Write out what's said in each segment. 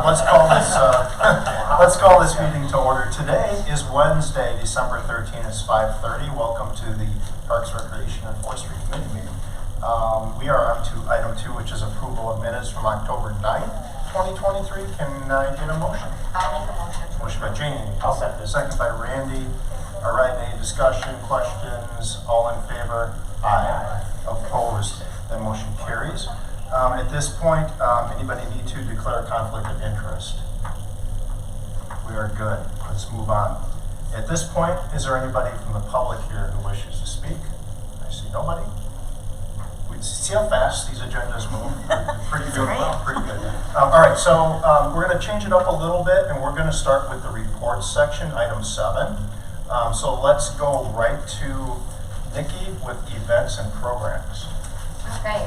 let's call this meeting to order. Today is Wednesday, December 13th. It's 5:30. Welcome to the Parks, Recreation, and Forestry Committee meeting. We are on to item 2, which is approval of minutes from October 9th, 2023. Can I get a motion? I'll make a motion. Motion by Janie. I'll second. Second by Randy. All right, any discussion, questions? All in favor? Aye. Opposed? Then motion carries. At this point, anybody need to declare a conflict of interest? We are good. Let's move on. At this point, is there anybody from the public here who wishes to speak? I see nobody. See how fast these agendas move? Pretty good. Pretty good. All right, so we're going to change it up a little bit, and we're going to start with the reports section, item 7. So let's go right to Nikki with events and programs. Okay,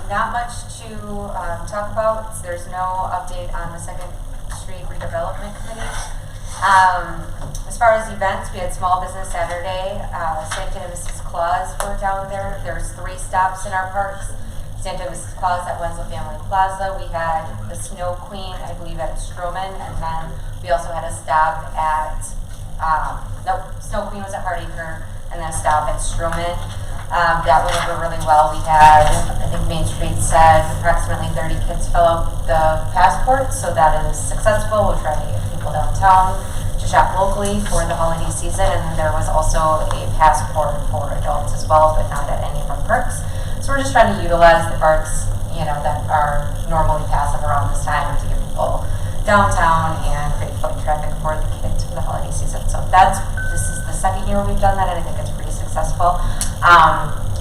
not much to talk about. There's no update on the 2nd Street Redevelopment Committee. As far as events, we had Small Business Saturday. Santa and Mrs. Claus were down there. There's 3 stops in our parks. Santa and Mrs. Claus at Wenzel Family Plaza. We had the Snow Queen, I believe, at Stroman, and then we also had a stop at, Snow Queen was at Hardacre, and then a stop at Stroman. That went over really well. We had, I think Main Street said approximately 30 kids fill out the passport, so that is successful. We're trying to get people downtown to shop locally for the holiday season, and then there was also a passport for adults as well, but not at any of our parks. So we're just trying to utilize the parks, that are normally passive around this time to get people downtown and create foot traffic for the kids for the holiday season. So this is the 2nd year we've done that, and I think it's pretty successful.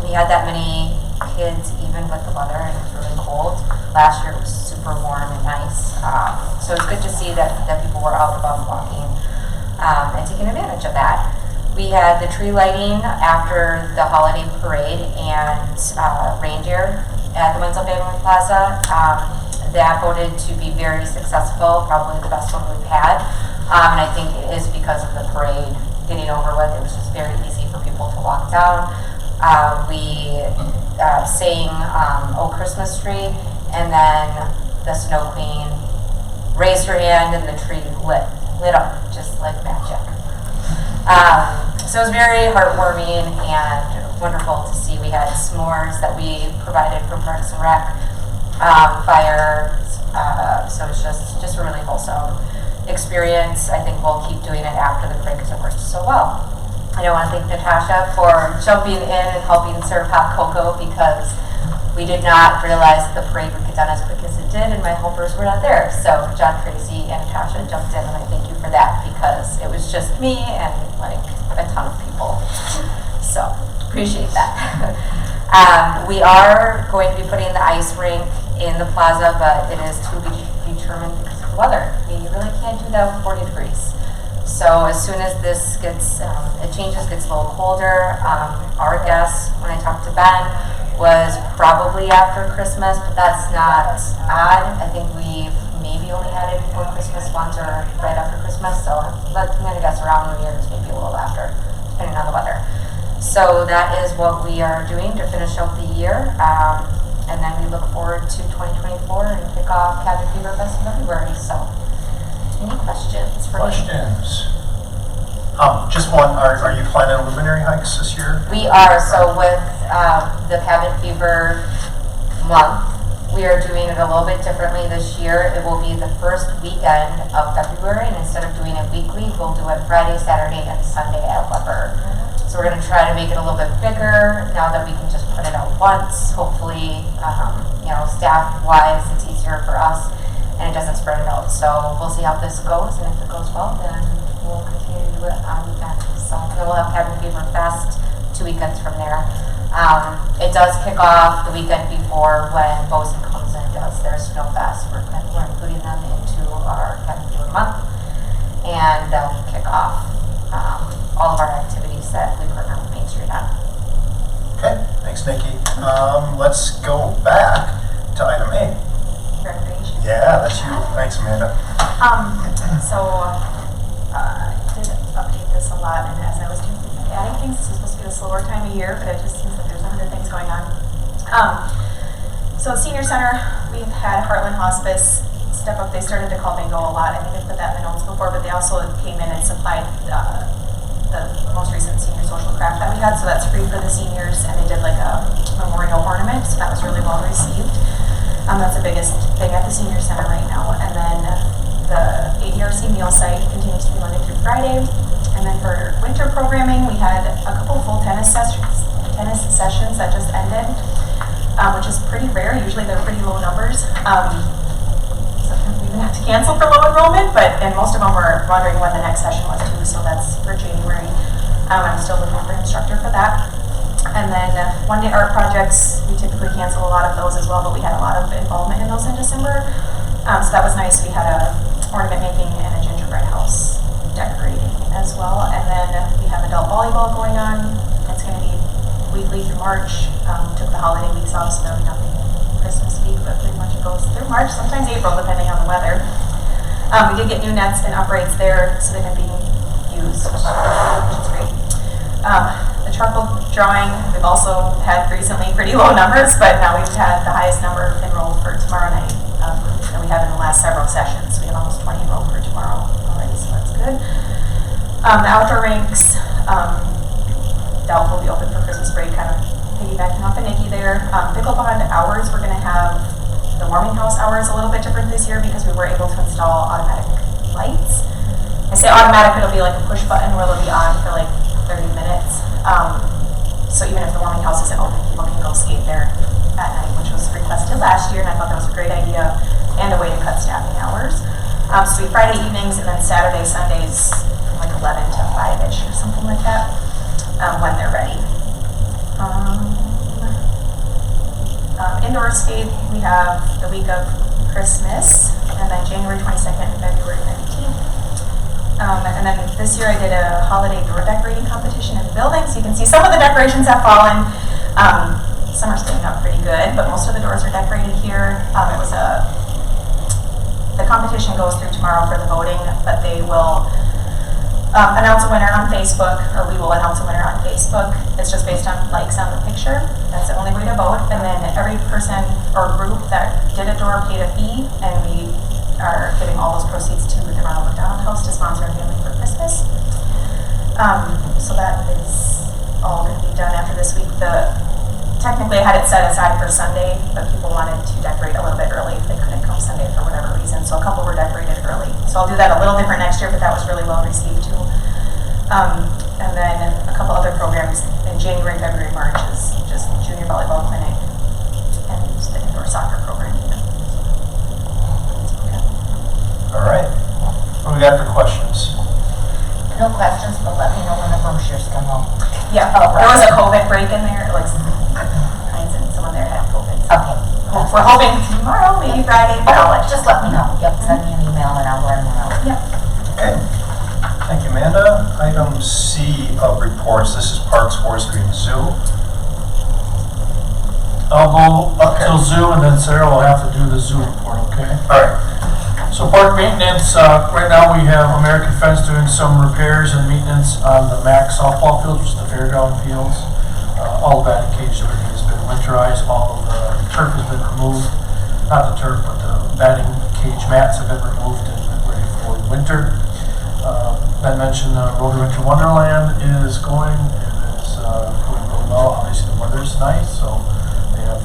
We had that many kids even with the weather, and it was really cold. Last year it was super warm and nice. So it's good to see that people were out about walking and taking advantage of that. We had the tree lighting after the holiday parade and reindeer at the Wenzel Family Plaza. That voted to be very successful, probably the best one we've had. And I think it is because of the parade getting over with. It was just very easy for people to walk down. We sang "Oh Christmas Tree," and then the Snow Queen raised her hand and the tree lit up just like magic. So it was very heartwarming and wonderful to see. We had s'mores that we provided from Parks and Rec, fire, so it's just a really wholesome experience. I think we'll keep doing it after the parade because it worked so well. I want to thank Natasha for jumping in and helping serve hot cocoa, because we did not realize that the parade would get done as quick as it did, and my helpers were not there. So John Tracy and Natasha jumped in, and I thank you for that, because it was just me and like a ton of people. So appreciate that. We are going to be putting the ice rink in the plaza, but it is to be determined because of the weather. We really can't do that with 40 degrees. So as soon as this gets, it changes, gets a little colder, our guess, when I talked to Ben, was probably after Christmas, but that's not odd. I think we've maybe only had it before Christmas once or right after Christmas, so I'm going to guess around New Year's, maybe a little after, depending on the weather. So that is what we are doing to finish out the year, and then we look forward to 2024 and kick off Cabin Fever Fest in February. So any questions for me? Just one, are you planning luminary hikes this year? We are. So with the Cabin Fever month, we are doing it a little bit differently this year. It will be the first weekend of February, and instead of doing it weekly, we'll do it Friday, Saturday, and Sunday at Weber. So we're going to try to make it a little bit bigger now that we can just put it out once. Hopefully, staff-wise, it's easier for us, and it doesn't spread it out. So we'll see how this goes, and if it goes well, then we'll continue to do it on weekends. So then we'll have Cabin Fever Fest 2 weekends from there. It does kick off the weekend before when Bozeman comes and does their Snow Fest. We're including them into our Cabin Fever month, and they'll kick off all of our activities that we partner with Main Street on. Okay, thanks, Nikki. Let's go back to item 8. Recreation. Yeah, that's you. Thanks, Amanda. I did update this a lot, and as I was adding things, this is supposed to be a slower time of year, but it just seems like there's 100 things going on. So Senior Center, we've had Heartland Hospice step up. They started to call bingo a lot. I think I put that in the notes before, but they also came in and supplied the most recent senior social craft that we had, so that's free for the seniors, and they did like a memorial ornament, so that was really well received. That's the biggest thing at the senior center right now. And then the ADRC meal site continues to be Monday through Friday. And then for winter programming, we had a couple full tennis sessions that just ended, which is pretty rare. Usually they're pretty low numbers. Sometimes we even have to cancel for low enrollment, and most of them were wondering when the next session was too, so that's for January. I'm still looking for an instructor for that. And then one-day art projects, we typically cancel a lot of those as well, but we had a lot of involvement in those in December. So that was nice. We had a ornament making and a gingerbread house decorating as well. And then we have adult volleyball going on. It's going to be weekly through March. Took the holiday weeks off, so there'll be nothing Christmas week, but pretty much it goes through March, sometimes April, depending on the weather. We did get new nets and uprates there, so they've been being used, which is great. The charcoal drawing, we've also had recently pretty low numbers, but now we've had the highest number enrolled for tomorrow night than we have in the last several sessions. We have almost 20 enrolled for tomorrow already, so that's good. The outdoor rinks, doubtful will be open for Christmas break, kind of piggybacking off of Nikki there. Pickleball hours, we're going to have the warming house hours a little bit different this year because we were able to install automatic lights. I say automatic, it'll be like a push button where it'll be on for like 30 minutes. So even if the warming house isn't open, people can go skate there at night, which was requested last year, and I thought that was a great idea and a way to cut staffing hours. So we Friday evenings and then Saturday, Sundays from like 11 to 5-ish or something like that when they're ready. Indoor skate, we have the week of Christmas, and then January 22nd and February 19th. And then this year I did a holiday door decorating competition in the building, so you can see some of the decorations have fallen. Some are staying up pretty good, but most of the doors are decorated here. The competition goes through tomorrow for the voting, but they will announce a winner on Facebook, or we will announce a winner on Facebook. It's just based on likes on the picture. That's the only way to vote. And then every person or group that did a door paid a fee, and we are giving all those proceeds to the Ronald McDonald House to sponsor a family for Christmas. So that is all going to be done after this week. Technically I had it set aside for Sunday, but people wanted to decorate a little bit early if they couldn't come Sunday for whatever reason. So a couple were decorated early. So I'll do that a little different next year, but that was really well received too. And then a couple other programs in January, February, March is just junior volleyball clinic and the indoor soccer program. Okay. All right. What do we got for questions? No questions, but let me know when the brochures come home. Yeah, there was a COVID break in there. Like Heinz and someone there had COVID. So Okay. we're hoping tomorrow, maybe Friday, but I'll let you Just let me know. Yep, send me an email and I'll let them know. Yeah. Okay. Thank you, Amanda. Item C of reports. This is Parks, Forestry, and Zoo. I'll go up till zoo, and then Sarah will have to do the zoo report, okay? All right. So park maintenance, right now we have American Fence doing some repairs and maintenance on the MAC softball field, which is the fairground fields. All the batting cages, everything has been winterized, all of the turf has been removed. Not the turf, but the batting cage mats have been removed and ready for winter. I mentioned Road to Winter Wonderland is going. It is going really well. Obviously the weather's nice, so they have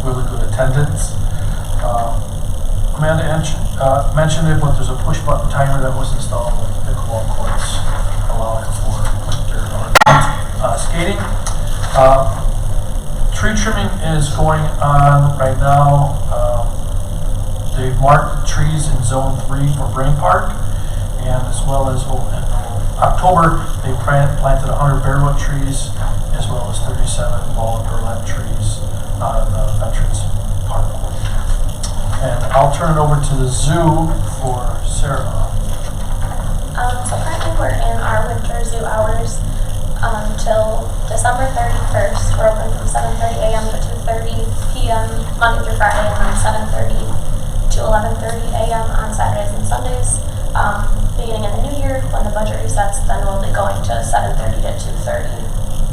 really good attendance. Amanda mentioned it, but there's a push button timer that was installed with pickleball courts, allowing for winter skating. Tree trimming is going on right now. They've marked trees in Zone 3 for Brain Park, and as well as in October they planted 100 bearwood trees, as well as 37 ball and burlap trees on Veterans Park. And I'll turn it over to the zoo for Sarah. So currently we're in our winter zoo hours till December 31st. We're open from 7:30 a.m. to 2:30 p.m. Monday through Friday, and then 7:30 to 11:30 a.m. on Saturdays and Sundays. Beginning in the new year, when the budget resets, then we'll be going to 7:30 to 2:30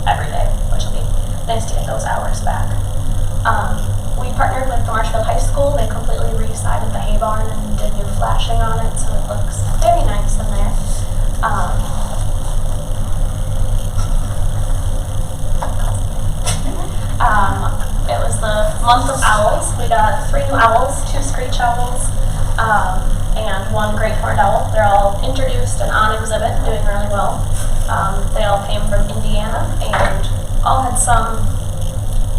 every day, which will be nice to get those hours back. We partnered with the Marshfield High School. They completely re-sided the hay barn and did new flashing on it, so it looks very nice in there. It was the month of owls. We got 3 new owls, 2 screech owls, and 1 great horned owl. They're all introduced and on exhibit, doing really well. They all came from Indiana and all had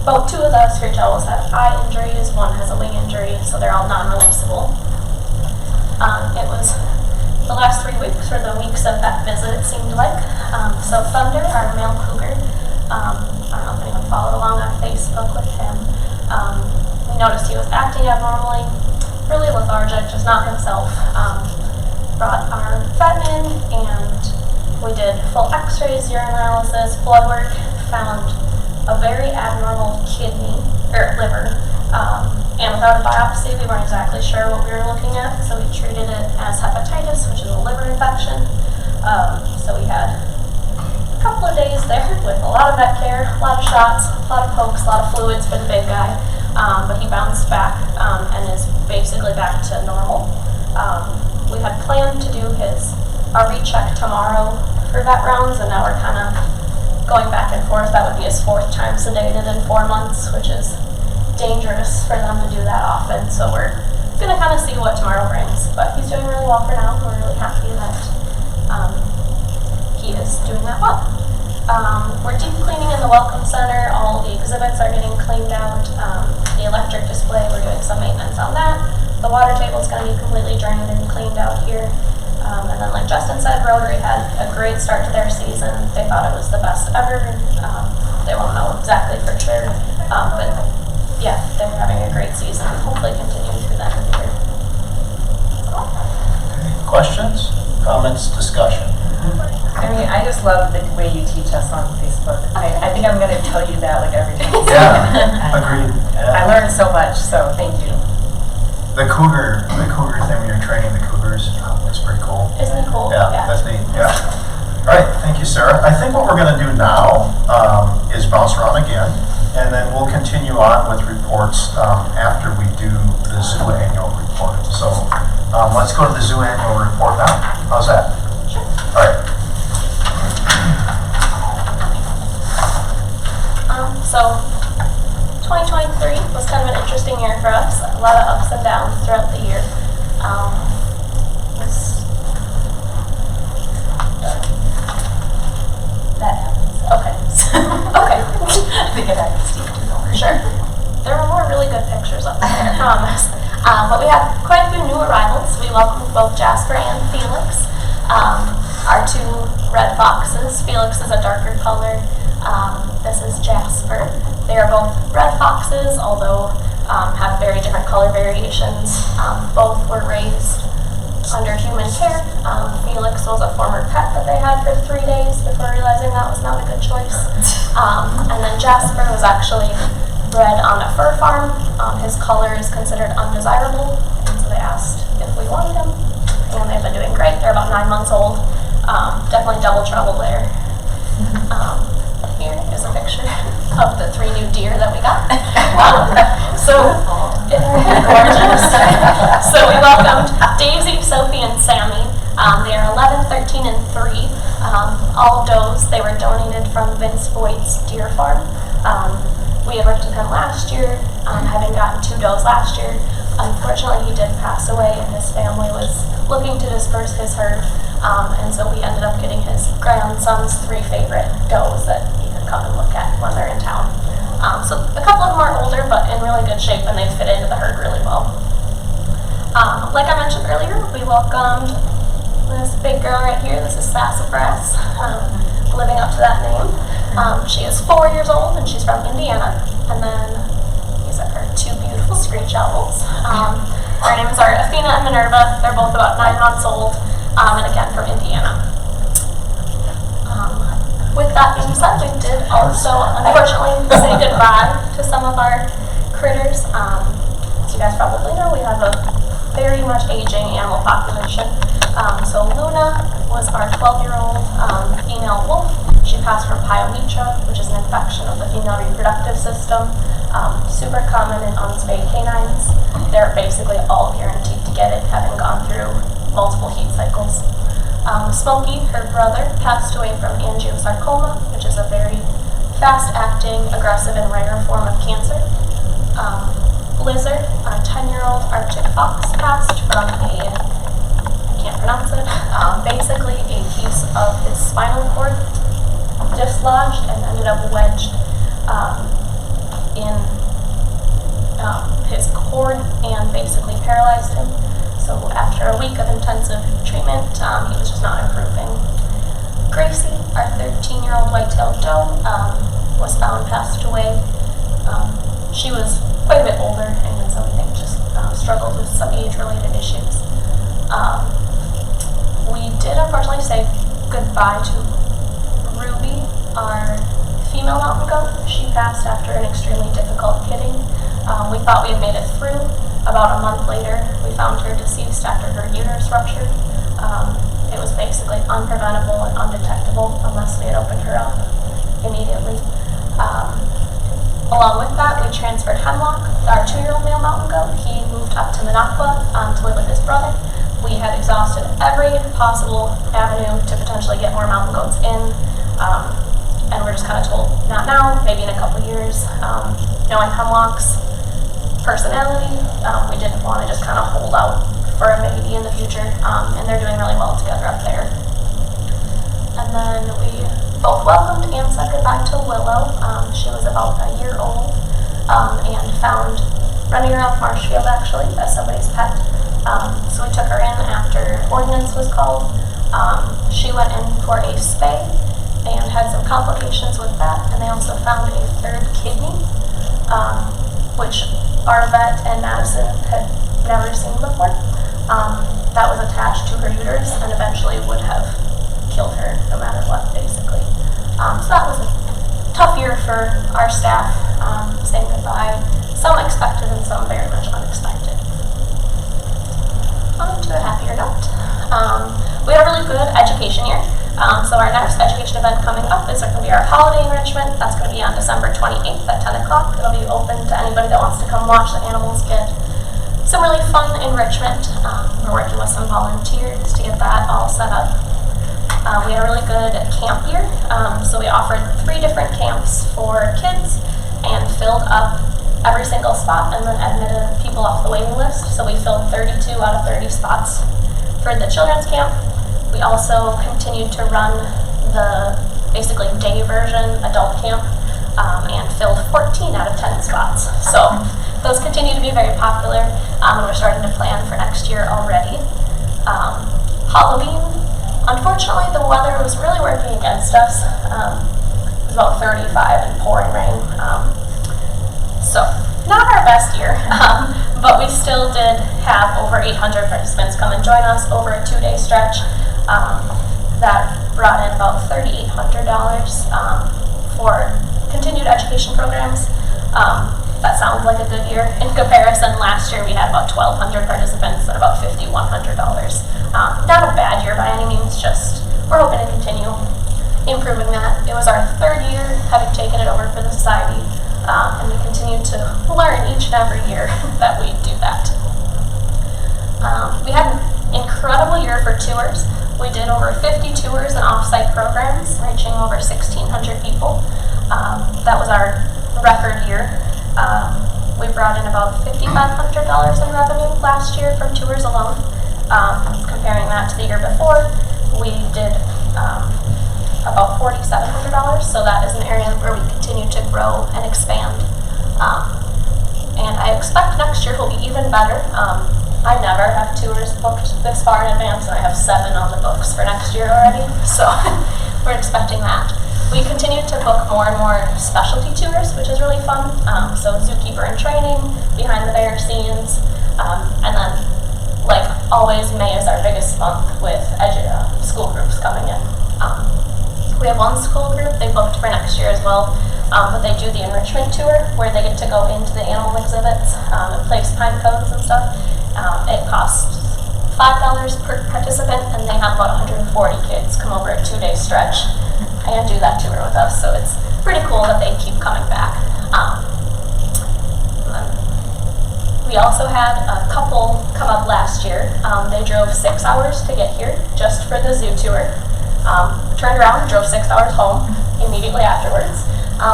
about 2 of the screech owls have eye injuries, 1 has a wing injury, so they're all non-releasable. It was the last 3 weeks were the weeks of that visit, it seemed like. So Thunder, our male cougar, I don't know if anyone followed along on Facebook with him. We noticed he was acting abnormally, really lethargic, just not himself. Brought our vet in and we did full x-rays, urine analysis, blood work, found a very abnormal kidney, or liver. And without a biopsy, we weren't exactly sure what we were looking at, so we treated it as hepatitis, which is a liver infection. So we had a couple of days there with a lot of vet care, a lot of shots, a lot of pokes, a lot of fluids for the big guy. But he bounced back and is basically back to normal. We had planned to do our recheck tomorrow for vet rounds, and now we're kind of going back and forth. That would be his 4th time sedated in 4 months, which is dangerous for them to do that often. So we're going to kind of see what tomorrow brings. But he's doing really well for now. We're really happy that he is doing that well. We're deep cleaning in the Welcome Center. All the exhibits are getting cleaned out. The electric display, we're doing some maintenance on that. The water table is going to be completely drained and cleaned out here. And then like Justin said, Rotary had a great start to their season. They thought it was the best ever. They won't know exactly for sure. But yeah, they're having a great season. Hopefully continue through the end of the year. Questions, comments, discussion? I mean, I just love the way you teach us on Facebook. I think I'm going to tell you that like every day. Yeah, agreed. I learned so much, so thank you. The cougar thing when you're training the cougars, it's pretty cool. Isn't it cool? Yeah, that's neat, yeah. All right, thank you, Sarah. I think what we're going to do now is bounce around again, and then we'll continue on with reports after we do the zoo annual report. So let's go to the zoo annual report now. How's that? Sure. All right. So 2023 was kind of an interesting year for us. A lot of ups and downs throughout the year. That happens. Okay. Okay. I think it happens to you too, over. Sure. There were more really good pictures up there, I promise. But we had quite a few new arrivals. We welcomed both Jasper and Felix. Our 2 red foxes. Felix is a darker color. This is Jasper. They are both red foxes, although have very different color variations. Both were raised under human care. Felix was a former pet that they had for 3 days before realizing that was not a good choice. And then Jasper was actually bred on a fur farm. His color is considered undesirable, and so they asked if we wanted him. And they've been doing great. They're about 9 months old. Definitely double trouble there. Here is a picture of the 3 new deer that we got. So gorgeous. So we welcomed Daisy, Sophie, and Sammy. They are 11, 13, and 3. All does. They were donated from Vince Voigt's deer farm. We had worked with him last year, having gotten 2 does last year. Unfortunately, he did pass away, and his family was looking to disperse his herd. And so we ended up getting his grandson's 3 favorite does that he could come and look at when they're in town. So a couple of them are older, but in really good shape, and they fit into the herd really well. Like I mentioned earlier, we welcomed this big girl right here. This is Sassafras, living up to that name. She is 4 years old, and she's from Indiana. And then these are her 2 beautiful screech owls. Their names are Athena and Minerva. They're both about 9 months old, and again from Indiana. With that being said, we did also, unfortunately, say goodbye to some of our critters. As you guys probably know, we have a very much aging animal population. So Luna was our 12-year-old female wolf. She passed from pyometra, which is an infection of the female reproductive system. Super common in unspayed canines. They're basically all guaranteed to get it, having gone through multiple heat cycles. Smokey, her brother, passed away from angiosarcoma, which is a very fast-acting, aggressive, and rare form of cancer. Blizzard, our 10-year-old Arctic fox, passed from I can't pronounce it, basically a piece of his spinal cord dislodged and ended up wedged in his cord and basically paralyzed him. So after a week of intensive treatment, he was just not improving. Gracie, our 13-year-old white-tailed doe, was found passed away. She was quite a bit older, and so we think just struggled with some age-related issues. We did unfortunately say goodbye to Ruby, our female mountain goat. She passed after an extremely difficult kidding. We thought we had made it through. About a month later, we found her deceased after her uterus ruptured. It was basically unpreventable and undetectable unless we had opened her up immediately. Along with that, we transferred Hemlock, our 2-year-old male mountain goat. He moved up to Minocqua to live with his brother. We had exhausted every possible avenue to potentially get more mountain goats in, and we're just kind of told, not now, maybe in a couple years. Knowing Hemlock's personality, we didn't want to just kind of hold out for a maybe in the future, and they're doing really well together up there. And then we both welcomed and said goodbye to Willow. She was about a year old and found running around Marshfield actually as somebody's pet. So we took her in after ordinance was called. She went in for a spay and had some complications with that, and they also found a 3rd kidney, which our vet and Madison had never seen before. That was attached to her uterus and eventually would have killed her no matter what, basically. So that was a tough year for our staff, saying goodbye. Some expected and some very much unexpected. On to a happier note. We had a really good education year. So our next education event coming up is going to be our holiday enrichment. That's going to be on December 28th at 10 o'clock. It'll be open to anybody that wants to come watch the animals get some really fun enrichment. We're working with some volunteers to get that all set up. We had a really good camp year. So we offered 3 different camps for kids and filled up every single spot and then admitted people off the waiting list. So we filled 32 out of 30 spots for the children's camp. We also continued to run the basically day version adult camp and filled 14 out of 10 spots. So those continue to be very popular, and we're starting to plan for next year already. Halloween, unfortunately the weather was really working against us. It was about 35 and pouring rain. So not our best year, but we still did have over 800 participants come and join us over a 2-day stretch. That brought in about $3,800 for continued education programs. That sounds like a good year. In comparison, last year we had about 1,200 participants and about $5,100. Not a bad year by any means, just we're hoping to continue improving that. It was our 3rd year having taken it over for the society, and we continue to learn each and every year that we do that. We had an incredible year for tours. We did over 50 tours and off-site programs, reaching over 1,600 people. That was our record year. We brought in about $5,500 in revenue last year from tours alone. Comparing that to the year before, we did about $4,700. So that is an area where we continue to grow and expand. And I expect next year will be even better. I never have tours booked this far in advance, and I have 7 on the books for next year already, so we're expecting that. We continue to book more and more specialty tours, which is really fun. So zookeeper in training, behind the bear scenes, and then, like always, May is our biggest month with school groups coming in. We have one school group they booked for next year as well, but they do the enrichment tour where they get to go into the animal exhibits and place pine cones and stuff. It costs $5 per participant, and they have about 140 kids come over a 2-day stretch and do that tour with us. So it's pretty cool that they keep coming back. also had a couple come up last year. They drove 6 hours to get here just for the zoo tour. Turned around and drove 6 hours home immediately afterwards.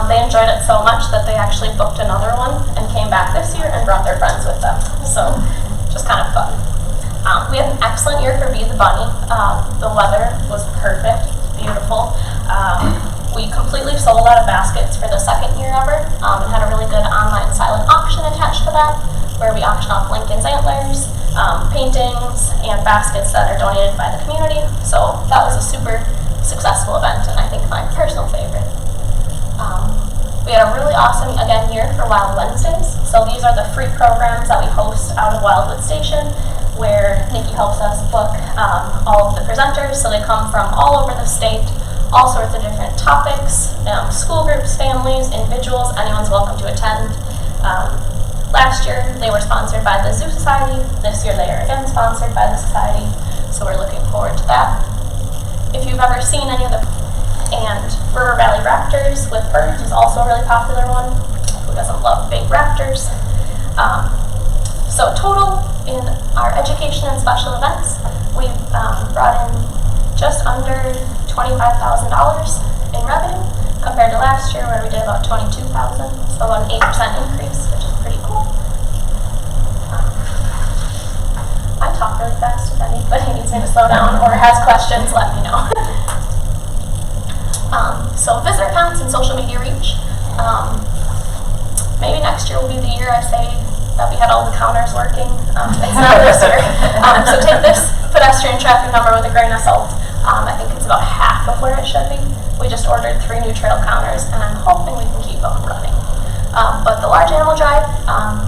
They enjoyed it so much that they actually booked another one and came back this year and brought their friends with them. So just kind of fun. We had an excellent year for Be the Bunny. The weather was perfect, beautiful. We completely sold out of baskets for the second year ever, and had a really good online silent auction attached to that, where we auction off Lincoln's antlers, paintings, and baskets that are donated by the community. So that was a super successful event, and I think my personal favorite. We had a really awesome, again, year for Wild Wednesdays. So these are the free programs that we host out of Wildwood Station, where Nikki helps us book all of the presenters. So they come from all over the state, all sorts of different topics, school groups, families, individuals, anyone's welcome to attend. Last year, they were sponsored by the Zoo Society. This year, they are again sponsored by the Society, so we're looking forward to that. If you've ever seen any of the, and River Valley Raptors with birds is also a really popular one. Who doesn't love big raptors? So total in our education and special events, we've brought in just under $25,000 in revenue compared to last year where we did about $22,000, so about an 8% increase, which is pretty cool. I talk really fast. If anybody needs me to slow down or has questions, let me know. So visitor counts and social media reach. Maybe next year will be the year I say that we had all the counters working. It's not this year. So take this pedestrian traffic number with a grain of salt. I think it's about half of where it should be. We just ordered 3 new trail counters, and I'm hoping we can keep them running. But the large animal drive,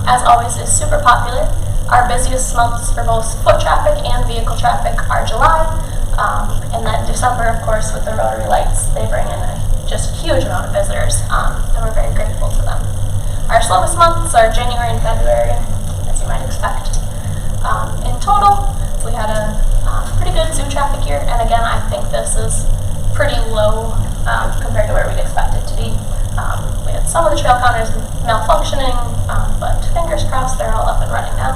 as always, is super popular. Our busiest months for both foot traffic and vehicle traffic are July, and then December, of course, with the Rotary Lights. They bring in just a huge amount of visitors, and we're very grateful to them. Our slowest months are January and February, as you might expect. In total, we had a pretty good zoo traffic year, and again, I think this is pretty low compared to where we'd expect it to be. We had some of the trail counters malfunctioning, but fingers crossed they're all up and running now.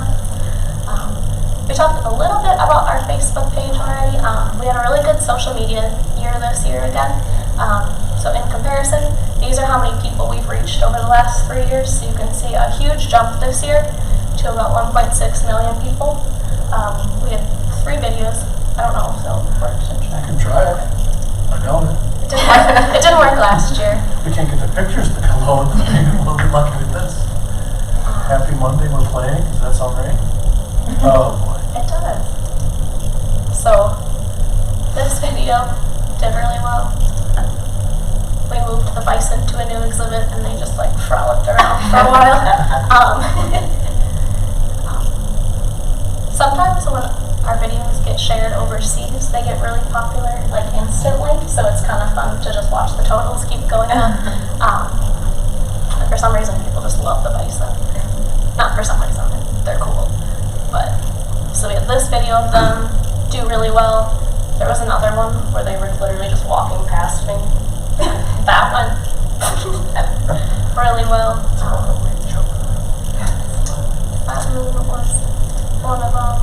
We talked a little bit about our Facebook page already. We had a really good social media year this year again. So in comparison, these are how many people we've reached over the last 3 years. So you can see a huge jump this year to about 1.6 million people. We had 3 videos. I don't know if they'll work. I can try it. I know it. It didn't work last year. We can't get the pictures to come load. Maybe we'll be lucky with this. Happy Monday, we're playing. Does that sound right? Oh boy. It does. So this video did really well. We moved the bison to a new exhibit, and they just like frolicked around for a while. Sometimes when our videos get shared overseas, they get really popular like instantly, so it's kind of fun to just watch the totals keep going up. And for some reason, people just love the bison. Not for some reason, they're cool. But so we had this video of them do really well. There was another one where they were literally just walking past me. That went really well. That was one of them.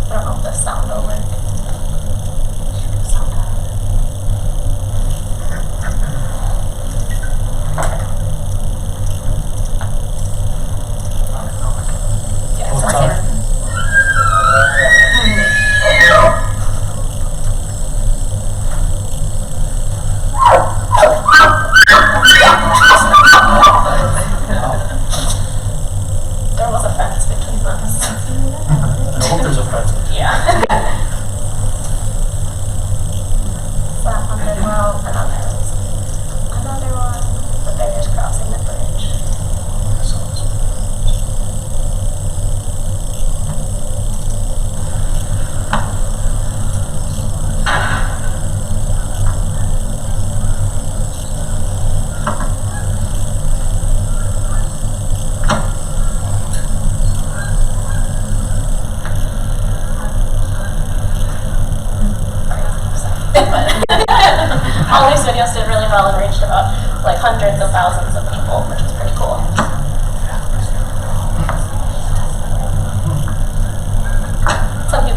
I don't know if this sound will work. Yeah, it's right here. There was a fence between us. I hope there's a fence. Yeah. That one did well, and then there was another one, but they're just crossing the bridge. All these videos did really well and reached about like hundreds of thousands of people, which is pretty cool.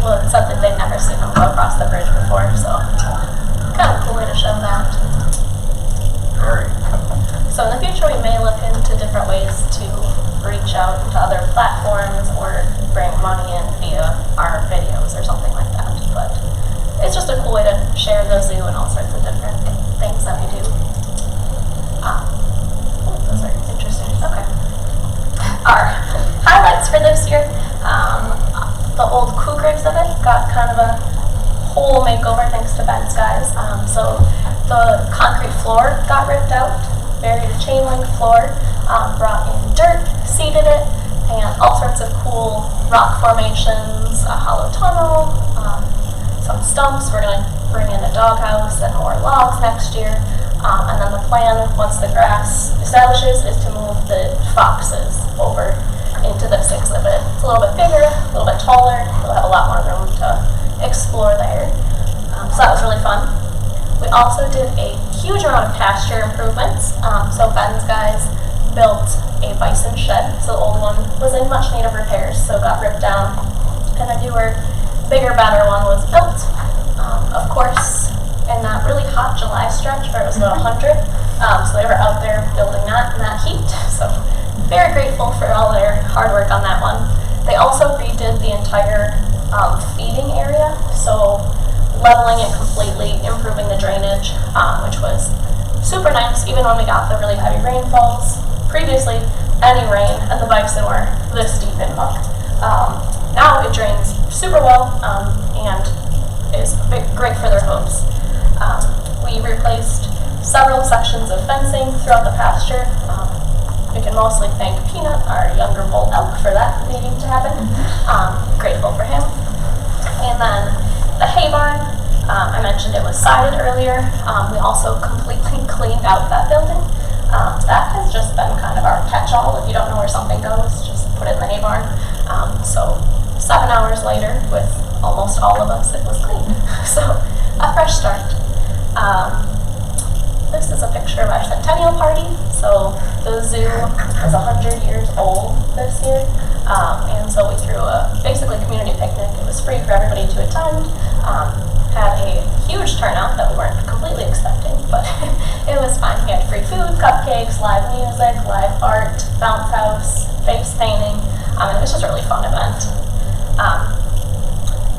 people had said that they'd never seen him go across the bridge before, so kind of a cool way to show that. Very. So in the future, we may look into different ways to reach out to other platforms or bring money in via our videos or something like that. But it's just a cool way to share the zoo and all sorts of different things that we do. Those are interesting. Okay. Our highlights for this year, the old Cougar exhibit got kind of a whole makeover thanks to Ben's guys. So the concrete floor got ripped out, buried a chain link floor, brought in dirt, seeded it, and all sorts of cool rock formations, a hollow tunnel, some stumps. We're going to bring in a doghouse and more logs next year. And then the plan, once the grass establishes, is to move the foxes over into this exhibit. It's a little bit bigger, a little bit taller. We'll have a lot more room to explore there. So that was really fun. We also did a huge amount of pasture improvements. So Ben's guys built a bison shed. So the old one was in much need of repairs, so it got ripped down. And a newer, bigger, better one was built. Of course, in that really hot July stretch where it was about 100. So they were out there building that in that heat. So very grateful for all their hard work on that one. They also redid the entire feeding area. So leveling it completely, improving the drainage, which was super nice even when we got the really heavy rainfalls. Previously, any rain and the bison were this deep in muck. Now it drains super well and is great for their hooves. We replaced several sections of fencing throughout the pasture. We can mostly thank Peanut, our younger bull elk, for that needing to happen. Grateful for him. And then the hay barn, I mentioned it was sided earlier. We also completely cleaned out that building. That has just been kind of our catch-all. If you don't know where something goes, just put it in the hay barn. So 7 hours later, with almost all of us, it was clean. So a fresh start. This is a picture of our centennial party. So the zoo is 100 years old this year. And so we threw a basically community picnic. It was free for everybody to attend. Had a huge turnout that we weren't completely expecting, but it was fun. We had free food, cupcakes, live music, live art, bounce house, face painting. It was just a really fun event.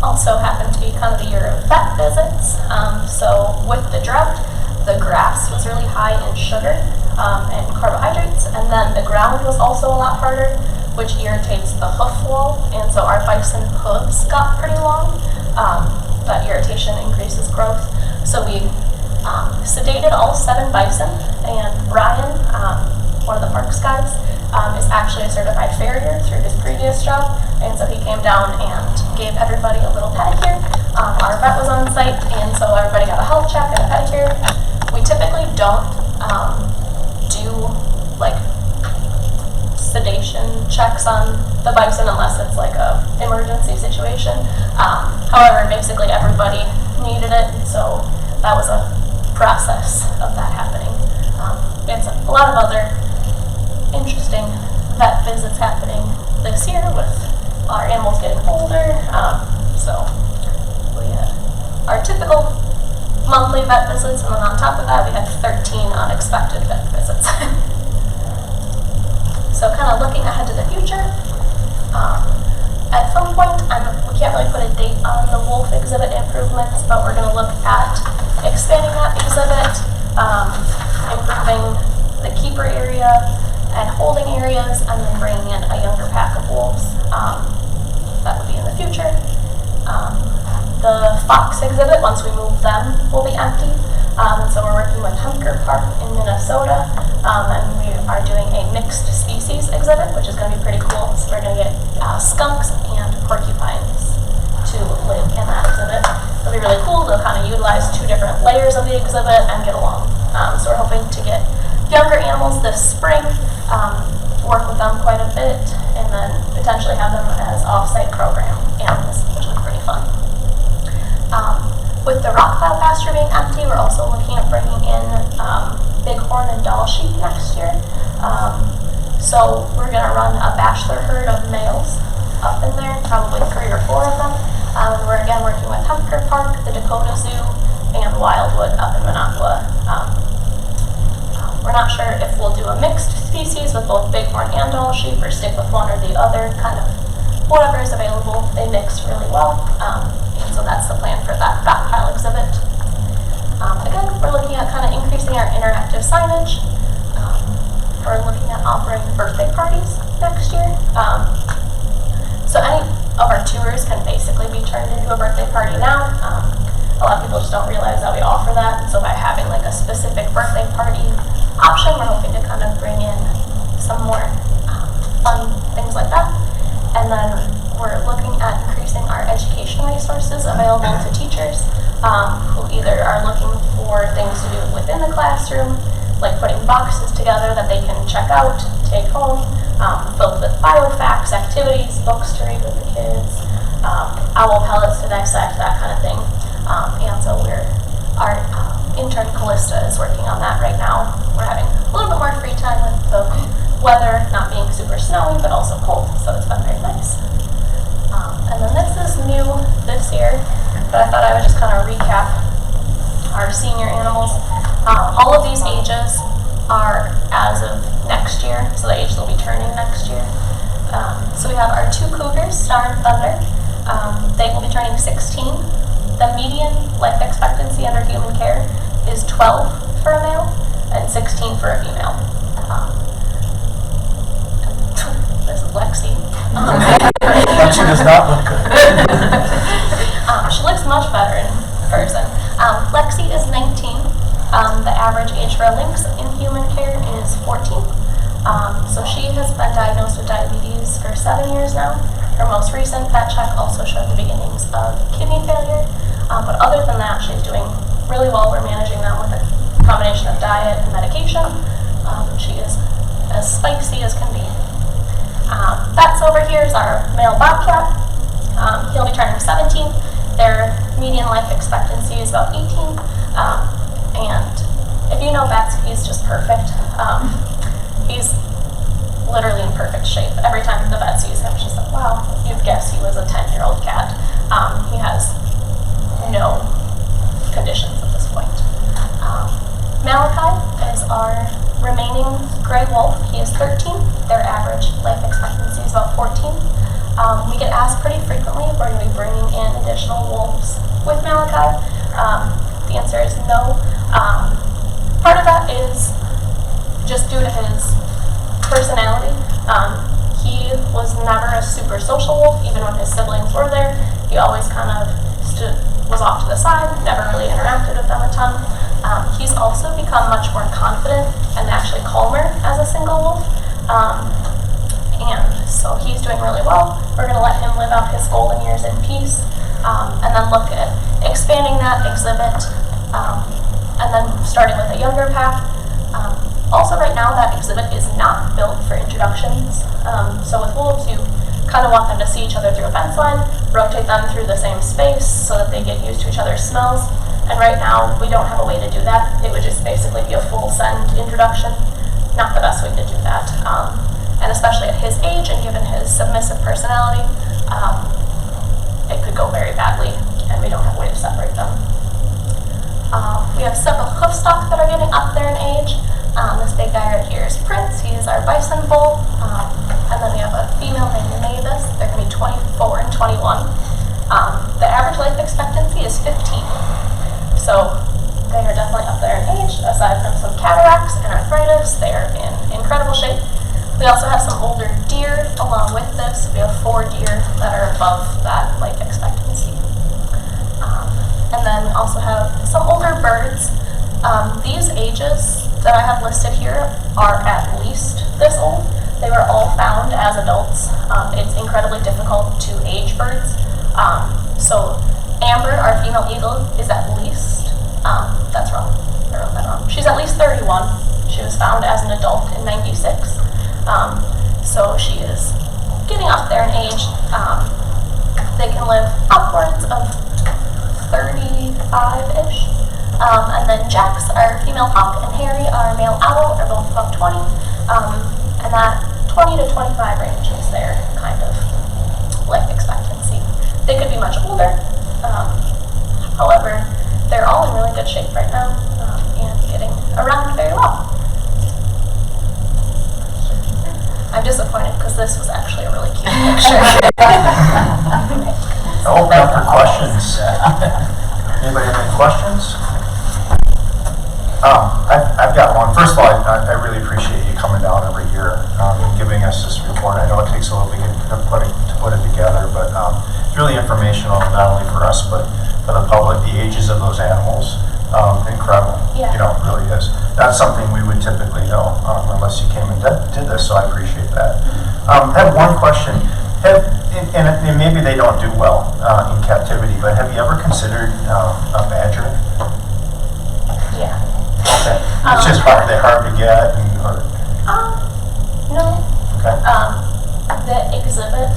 Also happened to be kind of the year of vet visits. So with the drought, the grass was really high in sugar and carbohydrates, and then the ground was also a lot harder, which irritates the hoof wall, and so our bison hooves got pretty long. That irritation increases growth. So we sedated all 7 bison, and Brian, one of the parks guys, is actually a certified farrier through his previous job, and so he came down and gave everybody a little pedicure. Our vet was on site, and so everybody got a health check and a pedicure. We typically don't do like sedation checks on the bison unless it's like a emergency situation. However, basically everybody needed it, so that was a process of that happening. We had a lot of other interesting vet visits happening this year with our animals getting older. So we had our typical monthly vet visits, and then on top of that we had 13 unexpected vet visits. So kind of looking ahead to the future, at some point, we can't really put a date on the wolf exhibit improvements, but we're going to look at expanding that exhibit, improving the keeper area and holding areas, and then bringing in a younger pack of wolves. That would be in the future. The fox exhibit, once we move them, will be empty. So we're working with Hunker Park in Minnesota, and we are doing a mixed species exhibit, which is going to be pretty cool. So we're going to get skunks and porcupines to live in that exhibit. It'll be really cool. They'll kind of utilize 2 different layers of the exhibit and get along. So we're hoping to get younger animals this spring, work with them quite a bit, and then potentially have them as off-site program animals, which will be pretty fun. With the rock pile pasture being empty, we're also looking at bringing in bighorn and doll sheep next year. So we're going to run a bachelor herd of males up in there, probably 3 or 4 of them. We're again working with Hempker Park, the Dakota Zoo, and Wildwood up in Minocqua. We're not sure if we'll do a mixed species with both bighorn and Dall sheep, or stick with one or the other, kind of whatever is available. They mix really well, and so that's the plan for that pile exhibit. Again, we're looking at kind of increasing our interactive signage. We're looking at offering birthday parties next year. So any of our tours can basically be turned into a birthday party now. A lot of people just don't realize that we offer that. So by having like a specific birthday party option, we're hoping to kind of bring in some more fun things like that. And then we're looking at increasing our education resources available to teachers who either are looking for things to do within the classroom, like putting boxes together that they can check out, take home, filled with biofacts, activities, books to read with the kids, owl pellets to dissect, that kind of thing. And so our intern Callista is working on that right now. We're having a little bit more free time with the weather not being super snowy, but also cold, so it's been very nice. And then this is new this year, but I thought I would just kind of recap our senior animals. All of these ages are as of next year, so the age they'll be turning next year. So we have our 2 cougars, Star and Thunder. They will be turning 16. The median life expectancy under human care is 12 for a male and 16 for a female. This is Lexi. Lexi does not look good. She looks much better in person. Lexi is 19. The average age for a lynx in human care is 14. So she has been diagnosed with diabetes for 7 years now. Her most recent vet check also showed the beginnings of kidney failure. But other than that, she's doing really well. We're managing them with a combination of diet and medication. She is as spicy as can be. That's over here is our male bobcat. He'll be turning 17. Their median life expectancy is about 18. And if you know Bats, he's just perfect. He's literally in perfect shape. Every time the vet sees him, she's like, wow, you'd guess he was a 10-year-old cat. He has no conditions at this point. Malachi is our remaining gray wolf. He is 13. Their average life expectancy is about 14. We get asked pretty frequently if we're going to be bringing in additional wolves with Malachi. The answer is no. Part of that is just due to his personality. He was never a super social wolf, even when his siblings were there. He always kind of was off to the side, never really interacted with them a ton. He's also become much more confident and actually calmer as a single wolf. And so he's doing really well. We're going to let him live out his golden years in peace, and then look at expanding that exhibit, and then starting with a younger pack. Also right now that exhibit is not built for introductions. So with wolves you kind of want them to see each other through a fence line, rotate them through the same space so that they get used to each other's smells. And right now we don't have a way to do that. It would just basically be a full send introduction. Not the best way to do that. And especially at his age and given his submissive personality, it could go very badly and we don't have a way to separate them. We have several hoof stocks that are getting up there in age. This big guy right here is Prince. He is our bison bull. And then we have a female named Mavis. They're going to be 24 and 21. The average life expectancy is 15. So they are definitely up there in age. Aside from some cataracts and arthritis, they are in incredible shape. We also have some older deer along with this. We have 4 deer that are above that life expectancy. And then we also have some older birds. These ages that I have listed here are at least this old. They were all found as adults. It's incredibly difficult to age birds. So Amber, our female eagle, is at least, that's wrong, I wrote that wrong. She's at least 31. She was found as an adult in 96. So she is getting up there in age. They can live upwards of 35-ish. And then Jax, our female hawk, and Harry, our male owl, are both about 20. And that 20 to 25 range is their kind of life expectancy. They could be much older. However, they're all in really good shape right now and getting around very well. I'm disappointed because this was actually a really cute picture. I'll open up for questions. Anybody have any questions? I've got one. First of all, I really appreciate you coming down every year and giving us this report. I know it takes a little bit to put it together, but it's really informational, not only for us, but for the public. The ages of those animals, incredible. Yeah. You know, it really is. Not something we would typically know unless you came and did this, so I appreciate that. I have one question. And maybe they don't do well in captivity, but have you ever considered a badger? Yeah. Okay. It's just hard. They're hard to get. No. Okay. The exhibit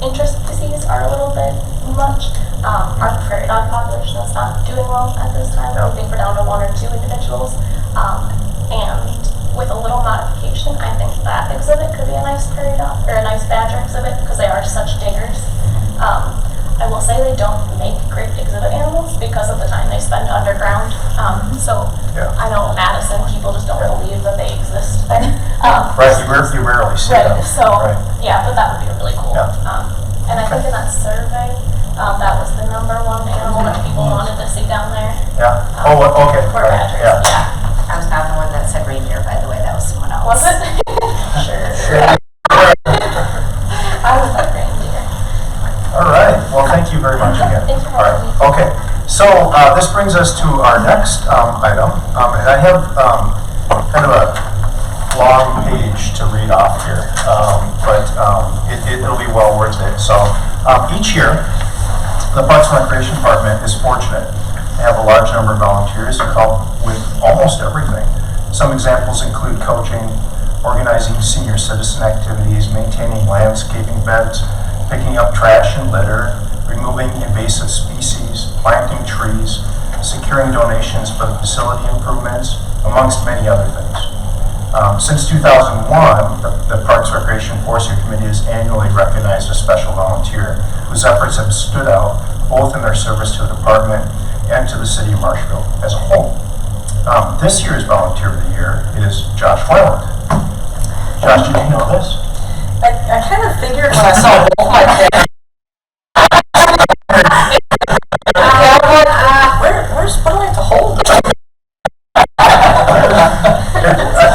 intricacies are a little bit much. Our prairie dog population is not doing well at this time. No. I think we're down to 1 or 2 individuals. And with a little modification, I think that exhibit could be a nice prairie dog or a nice badger exhibit because they are such diggers. I will say they don't make great exhibit animals because of the time they spend underground. Yeah. I know Madison, people just don't believe that they exist there. Right, you rarely see Right, them. so, Right. yeah, but that would be really cool. Yeah. And I think in that survey, that was the #1 animal that people wanted to see down there. Yeah. Okay. For Right. badgers, Yeah. yeah. I was not the one that said reindeer, by the way, that was someone else. Was it? Sure. I was like reindeer. All right. Well, thank you very much again. Thanks for All right. having me. Okay. So this brings us to our next item, and I have kind of a long page to read off here, but it'll be well worth it. So each year, the Parks and Recreation Department is fortunate to have a large number of volunteers who help with almost everything. Some examples include coaching, organizing senior citizen activities, maintaining landscaping beds, picking up trash and litter, removing invasive species, planting trees, securing donations for the facility improvements, amongst many other things. Since 2001, the Parks, Recreation, Forestry Committee has annually recognized a special volunteer whose efforts have stood out both in their service to the department and to the city of Marshfield as a whole. This year's Volunteer of the Year is Josh Weiland. Josh, did you know this? I kind of figured when I saw both my kids. What do I have to hold?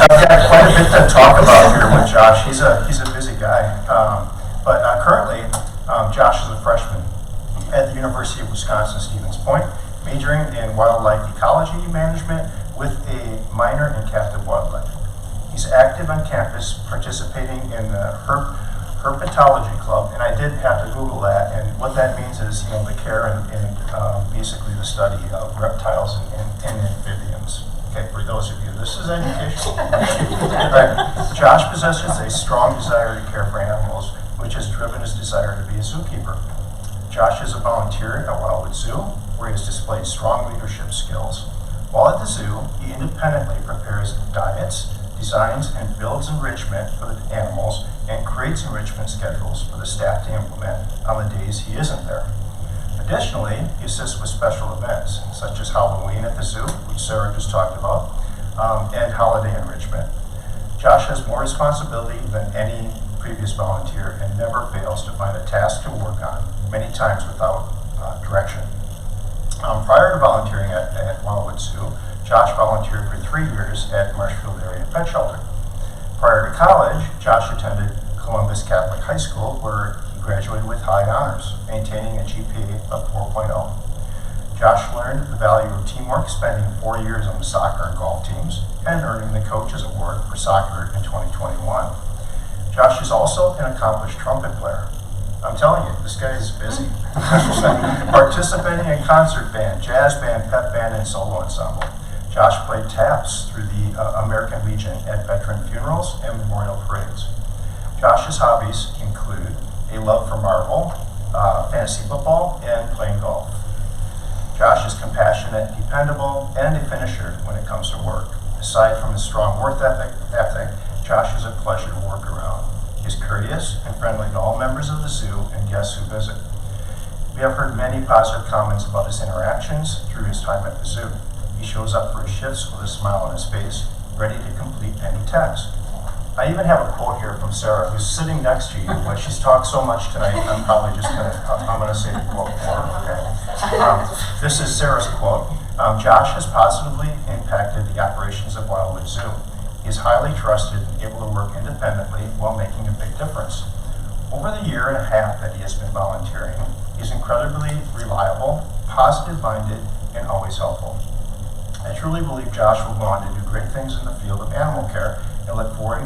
I've got quite a bit to talk about here with Josh. He's a busy guy. But currently, Josh is a freshman at the University of Wisconsin-Stevens Point, majoring in wildlife ecology management with a minor in captive wildlife. He's active on campus, participating in the herpetology club, and I did have to Google that, and what that means is, the care and basically the study of reptiles and amphibians. Okay, for those of you, this is educational. Right. Josh possesses a strong desire to care for animals, which has driven his desire to be a zookeeper. Josh is a volunteer at Wildwood Zoo, where he has displayed strong leadership skills. While at the zoo, he independently prepares diets, designs and builds enrichment for the animals, and creates enrichment schedules for the staff to implement on the days he isn't there. Additionally, he assists with special events, such as Halloween at the zoo, which Sarah just talked about, and holiday enrichment. Josh has more responsibility than any previous volunteer and never fails to find a task to work on, many times without direction. Prior to volunteering at Wildwood Zoo, Josh volunteered for 3 years at Marshfield Area Pet Shelter. Prior to college, Josh attended Columbus Catholic High School, where he graduated with high honors, maintaining a GPA of 4.0. Josh learned the value of teamwork, spending 4 years on the soccer and golf teams, and earning the Coaches Award for soccer in 2021. Josh is also an accomplished trumpet player. I'm telling you, this guy is busy. Participating in concert band, jazz band, pep band, and solo ensemble. Josh played taps through the American Legion at veteran funerals and memorial parades. Josh's hobbies include a love for Marvel, fantasy football, and playing golf. Josh is compassionate, dependable, and a finisher when it comes to work. Aside from his strong work ethic, Josh is a pleasure to work around. He's courteous and friendly to all members of the zoo and guests who visit. We have heard many positive comments about his interactions through his time at the zoo. He shows up for his shifts with a smile on his face, ready to complete any task. I even have a quote here from Sarah, who's sitting next to you, but she's talked so much tonight, I'm probably just I'm gonna say the quote for her, okay? This is Sarah's quote. Josh has positively impacted the operations of Wildwood Zoo. He is highly trusted and able to work independently while making a big difference. Over the year and a half that he has been volunteering, he's incredibly reliable, positive-minded, and always helpful. I truly believe Josh will go on to do great things in the field of animal care and look forward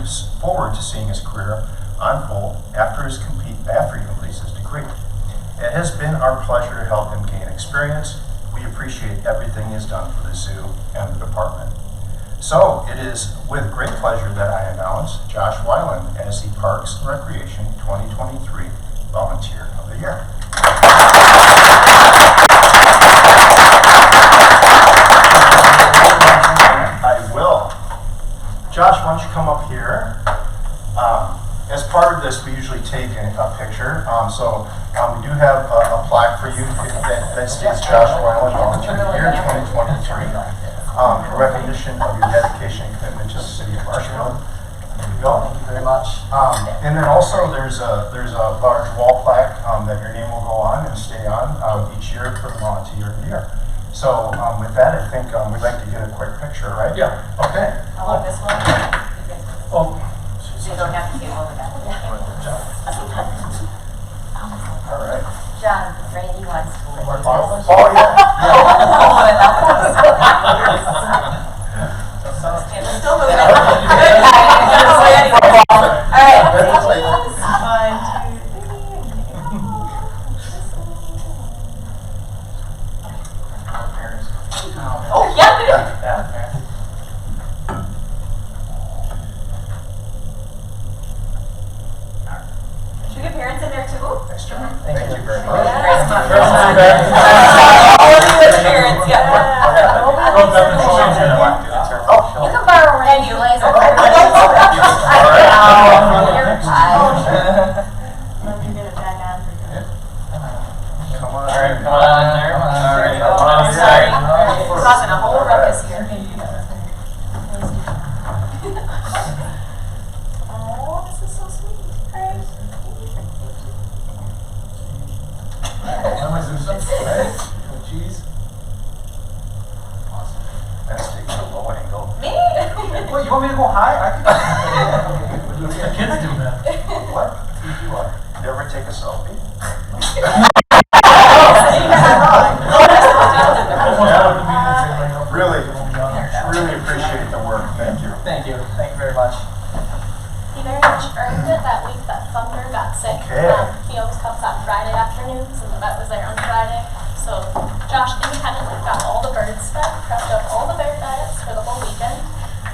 to seeing his career unfold after he completes his degree. It has been our pleasure to help him gain experience. We appreciate everything he has done for the zoo and the department. So it is with great pleasure that I announce Josh Weiland as the Parks and Recreation 2023 Volunteer of the Year. I will. Josh, why don't you come up here? As part of this, we usually take a picture. We do have a plaque for you that states Josh Weiland Volunteer of the Year 2023. In recognition of your dedication and commitment to the city of Marshfield. There you go. Thank you very much. And then also there's a large wall plaque that your name will go on and stay on each year for the volunteer of the year. So with that, I think we'd like to get a quick picture, right? Yeah. Okay. I love this one. Oh. So you don't have to see all of that. All right. John, Randy wants to. Oh, yeah. Still moving. Oh, yeah. Should we get parents in there too? Nice job. Thank you very much. All of you with parents, yeah. You can borrow Randy laser. All right. Come on. All right, come on there. All right. I'm sorry. We're causing a whole ruckus here. Oh, this is so sweet. Great. Cheese. Awesome. That's taking a low angle. Me? What, you want me to go high? I can. The kids do that. What? You ever take a selfie? Really appreciate the work. Thank you. Thank you. Thank you very much. He very much earned it that week that Thunder got sick. Okay. He always comes on Friday afternoons, and the vet was there on Friday. So Josh independently got all the birds fed, prepped up all the bear diets for the whole weekend,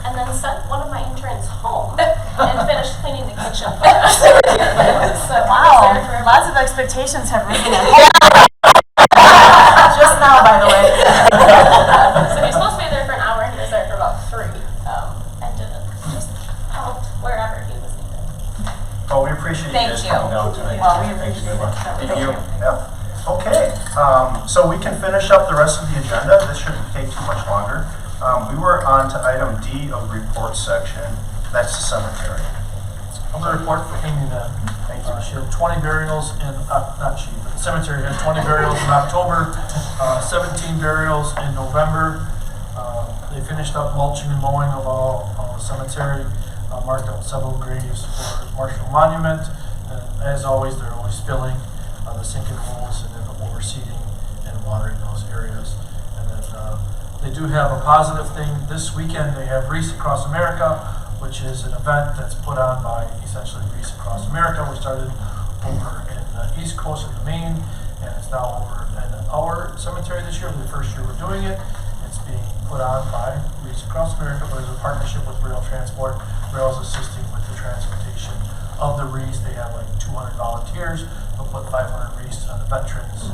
and then sent one of my interns home and finished cleaning the kitchen for us. So Wow, lots of expectations have risen. Just now, by the way. So he was supposed to be there for an hour, and he was there for about 3, and didn't just help wherever he was needed. Oh, we appreciate you guys coming down tonight. Well, we Thank you appreciate very much. it. Thank you. Yeah. Okay, so we can finish up the rest of the agenda. This shouldn't take too much longer. We were on to item D of the report section. That's the cemetery. I'm going to report for Amy then. Thank you. She had 20 burials in, not she, but the cemetery had 20 burials in October, 17 burials in November. They finished up mulching and mowing of all the cemetery, marked out several graves for Marshall Monument. And as always, they're always filling the sinking holes and then overseeding and watering those areas. And then they do have a positive thing. This weekend they have Wreaths Across America, which is an event that's put on by essentially Wreaths Across America. We started over in the East Coast of Maine, and it's now over in our cemetery this year. For the first year we're doing it. It's being put on by Wreaths Across America, but it's a partnership with Rail Transport. Rail's assisting with the transportation of the wreaths. They have like 200 volunteers. They'll put 500 wreaths on the veterans'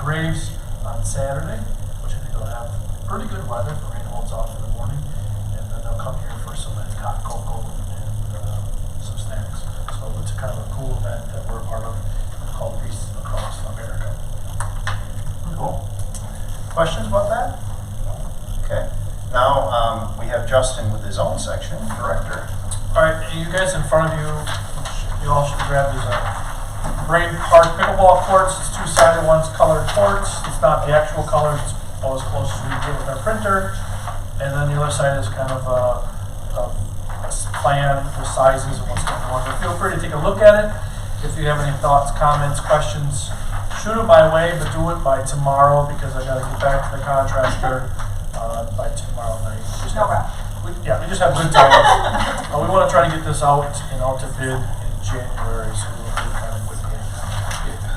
graves on Saturday, which I think they'll have pretty good weather. The rain holds off in the morning, and then they'll come here for some hot cocoa and some snacks. So it's kind of a cool event that we're a part of called Wreaths Across America. we have Justin with his own section, Director. All right, you guys in front of you, which you all should grab, is a Brain Park pickleball courts. It's two-sided, one's colored quartz. It's not the actual color, it's all as close as we can get with our printer. And then the other side is kind of a plan with sizes and what's going on. But feel free to take a look at it. If you have any thoughts, comments, questions, shoot it my way, but do it by tomorrow because I got to get back to the contractor by tomorrow night. We just have good time. We want to try to get this out and out to bid in January, so we'll do it kind of quickly.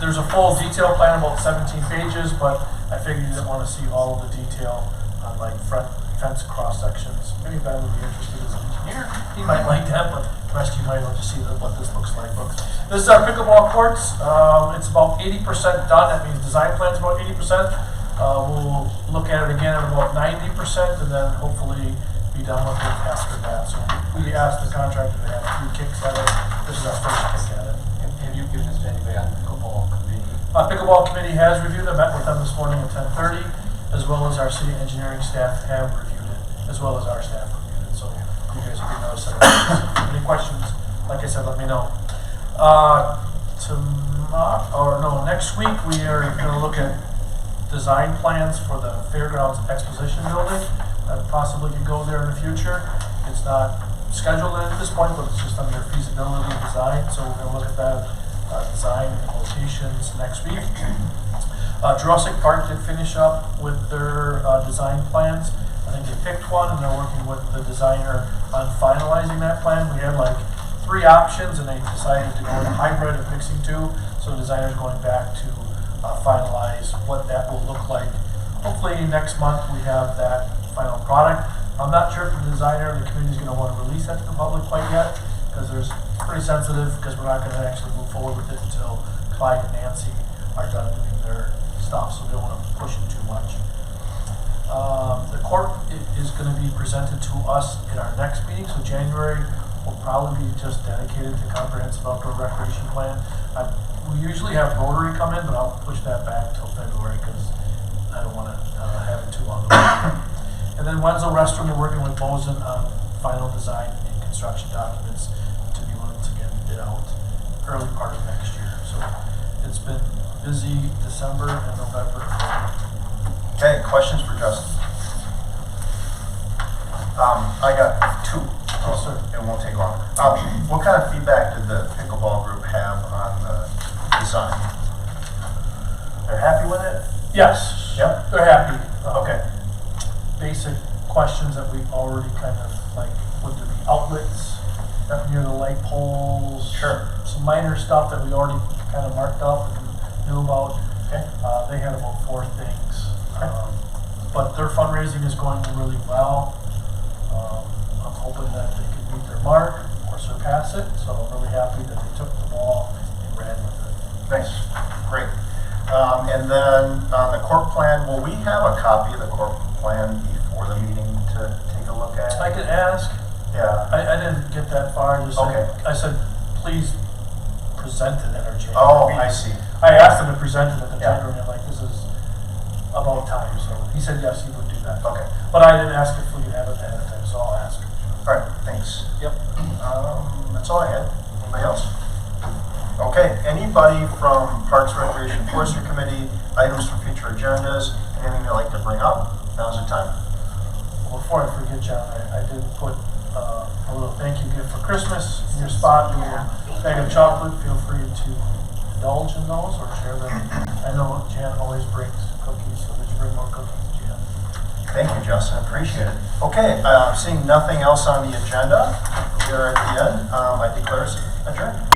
There's a full detail plan, about 17 pages, but I figured you didn't want to see all of the detail on like front fence cross sections. Maybe Ben would be interested as an engineer. He might like that, but the rest of you might want to see what this looks like. But this is our pickleball courts. It's about 80% done. That means design plan's about 80%. We'll look at it again at about 90%, and then hopefully be done with it after that. So we asked the contractor to have a few kicks at it. This is our first kick at it. Have you given this to anybody on the pickleball committee? Pickleball committee has reviewed it. I met with them this morning at 10:30, as well as our city engineering staff have reviewed it, as well as our staff reviewed it. So you guys will be noticed. Any questions? Like I said, let me know. Next week we are going to look at design plans for the Fairgrounds Exposition Building. That possibly could go there in the future. It's not scheduled at this point, but it's just under feasibility design. So we're going to look at that design and locations next week. Jurassic Park did finish up with their design plans. I think they picked one and they're working with the designer on finalizing that plan. We had like 3 options and they decided to go with a hybrid of mixing 2. So the designer's going back to finalize what that will look like. Hopefully next month we have that final product. I'm not sure if the designer or the community is going to want to release that to the public quite yet because it's pretty sensitive because we're not going to actually move forward with it until Clyde and Nancy are done doing their stuff, so we don't want to push it too much. The court is going to be presented to us in our next meeting, so January will probably be just dedicated to comprehensive outdoor recreation plan. We usually have Rotary come in, but I'll push that back till February because I don't want to have it too long. And then Wenzel Restroom, we're working with Bozen on final design and construction documents to be once again bid out early part of next year. So it's been busy December and November. Okay, questions for Justin? I got 2. Yes, sir. It won't take long. What kind of feedback did the pickleball group have on the design? They're happy with it? Yes. Yep. They're happy. Okay. Basic questions that we've already kind of like, would there be outlets near the light poles? Sure. Some minor stuff that we already kind of marked up and knew about. Okay. They had about 4 things. Okay. But their fundraising is going really well. I'm hoping that they can meet their mark or surpass it. So I'm really happy that they took the ball and ran with it. Nice. Great. And then on the corp plan, will we have a copy of the corp plan before the meeting to take a look at? I could ask. Yeah. I didn't get that far. I said, please present it at our January Oh, meeting. I see. I asked him to present it at the Yeah. January meeting, like, this is about time. So he said, yes, he would do that. Okay. But I didn't ask if we could have it ahead of time, so I'll ask. All right. Thanks. Yep. That's all I had. Anybody else? Okay. Anybody from Parks, Recreation, Forestry Committee, items for future agendas, anything you'd like to bring up? Now's the time. Well, before I forget, John, I did put a little thank you gift for Christmas in your spot. A little bag of chocolate. Feel free to indulge in those or share them. I know Jan always brings cookies, so did you bring more cookies, Jan? Thank you, Justin. Appreciate it. Okay. Seeing nothing else on the agenda, we are at the end. I declare us adjourned.